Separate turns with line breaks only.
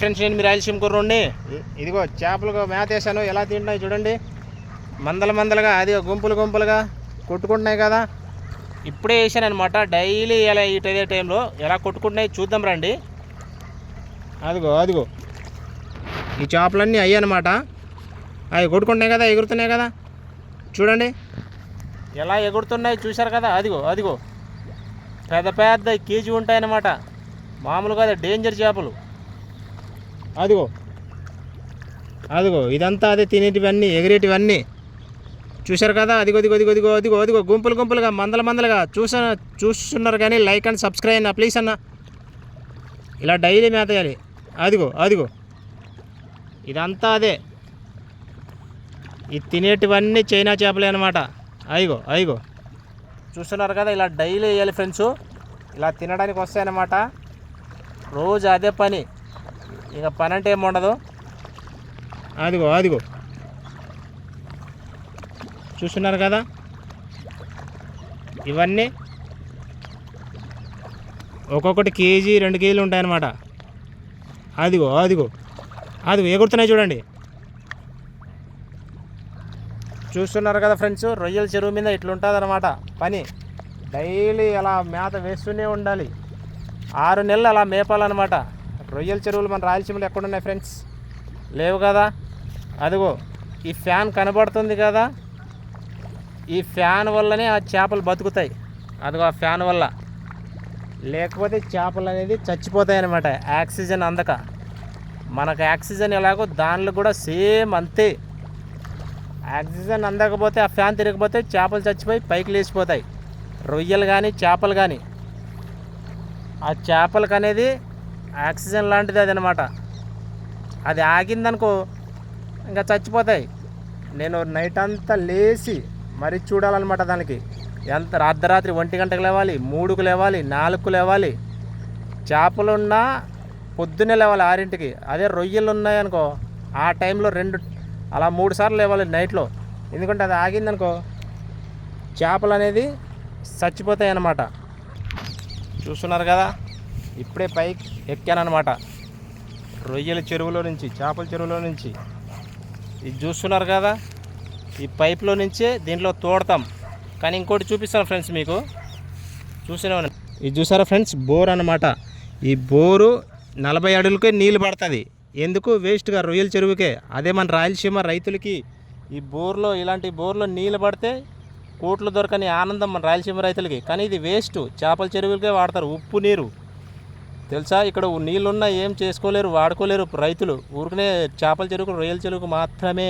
Friends నేను మీరు రాయలసీమ కుర్రోడిని. ఇదిగో చేపలకు మేత వేసాను, ఎలా తింటున్నాయి చూడండి. మందలుగా అది గుంపులు గుంపులుగా కొట్టుకుంటున్నాయి కదా. ఇప్పుడే వేసాను అనమాట. డైలీ ఇలా ఇదే టైంలో ఎలా కొట్టుకుంటున్నాయి చూద్దాం రండి. అదిగో ఈ చేపలన్నీ అయ్యానమాట. అవి కొట్టుకుంటున్నాయి కదా, ఎగురుతున్నాయి కదా చూడండి ఎలా ఎగురుతున్నాయి, చూశారు కదా. అదిగో పెద్ద కేజీ ఉంటాయన్నమాట. మామూలుగా డేంజర్ చేపలు. అదిగో ఇదంతా అదే తినేటివన్నీ, ఎగిరేటివన్నీ చూశారు కదా. అదిగో గుంపులుగా మందలుగా చూస్తున్నారు కానీ లైక్ అండ్ సబ్స్క్రైబ్ అన్న ప్లీజ్ అన్న. ఇలా డైలీ మేత వేయాలి. అదిగో ఇదంతా అదే, ఇది తినేటివన్నీ చైనా చేపలే అనమాట. అదిగో చూస్తున్నారు కదా. ఇలా డైలీ వేయాలి ఫ్రెండ్స్. ఇలా తినడానికి వస్తాయన్నమాట. రోజు అదే పని, ఇక పని అంటే ఏముండదు. అదిగో చూస్తున్నారు కదా. ఇవన్నీ ఒక్కొక్కటి కేజీ 2 కేజీలు ఉంటాయన్నమాట. అదిగో ఎగురుతున్నాయి చూడండి. చూస్తున్నారు కదా ఫ్రెండ్స్. రొయ్యల చెరువు మీద ఇట్లుంటుంది అనమాట పని. డైలీ అలా మేత వేస్తూనే ఉండాలి. 6 నెలలు అలా మేపాలన్నమాట. రొయ్యల చెరువులు మన రాయలసీమలో ఎక్కడున్నాయి ఫ్రెండ్స్? లేవు కదా. అదిగో ఈ ఫ్యాన్ కనబడుతుంది కదా, ఈ ఫ్యాన్ వల్లనే ఆ చేపలు బతుకుతాయి. అదిగో ఆ ఫ్యాన్ వల్ల, లేకపోతే చేపలు అనేది చచ్చిపోతాయి అన్నమాట. ఆక్సిజన్ అందక. మనకు ఆక్సిజన్ ఎలాగో దానిలో కూడా సేమ్ అంతే. ఆక్సిజన్ అందకపోతే, ఆ ఫ్యాన్ తిరగకపోతే చేపలు చచ్చిపోయి పైకి లేచిపోతాయి. రొయ్యలు కానీ చేపలు కానీ. ఆ చేపలకు అనేది ఆక్సిజన్ లాంటిది అది అనమాట. అది ఆగిందనుకో ఇంకా చచ్చిపోతాయి. నేను నైట్ అంతా లేచి మరీ చూడాలన్నమాట దానికి. ఎంత అర్ధరాత్రి 1 గంటకు లేవాలి, 3కు లేవాలి, 4కు లేవాలి. చేపలున్నా పొద్దున్నే లేవాలి 6ంటికి. అదే రొయ్యలు ఉన్నాయనుకో ఆ టైంలో 2 అలా 3 సార్లు లేవాలి నైట్లో. ఎందుకంటే అది ఆగిందనుకో చేపలు అనేది చచ్చిపోతాయి అన్నమాట. చూస్తున్నారు కదా. ఇప్పుడే పైకి ఎక్కానమాట రొయ్యల చెరువులో నుంచి, చేపల చెరువులో నుంచి. ఇది చూస్తున్నారు కదా, ఈ పైప్లో నుంచే దీంట్లో తోడతాం. కానీ ఇంకోటి చూపిస్తాను ఫ్రెండ్స్ మీకు. ఇది చూసారా ఫ్రెండ్స్, బోర్ అన్నమాట. ఈ బోరు 40 అడుగులకే నీళ్ళు పడుతుంది. ఎందుకు? వేస్ట్గా రొయ్యల చెరువుకే. అదే మన రాయలసీమ రైతులకి ఈ బోర్లో, ఇలాంటి బోర్లో నీళ్ళు పడితే కోట్లు దొరకని ఆనందం మన రాయలసీమ రైతులకి. కానీ ఇది వేస్ట్, చేపల చెరువులకే వాడతారు. ఉప్పు నీరు తెలుసా. ఇక్కడ నీళ్ళున్నా ఏం చేసుకోలేరు, వాడుకోలేరు రైతులు. ఊరికనే చేపల చెరువుకు, రొయ్యల చెరువుకు మాత్రమే.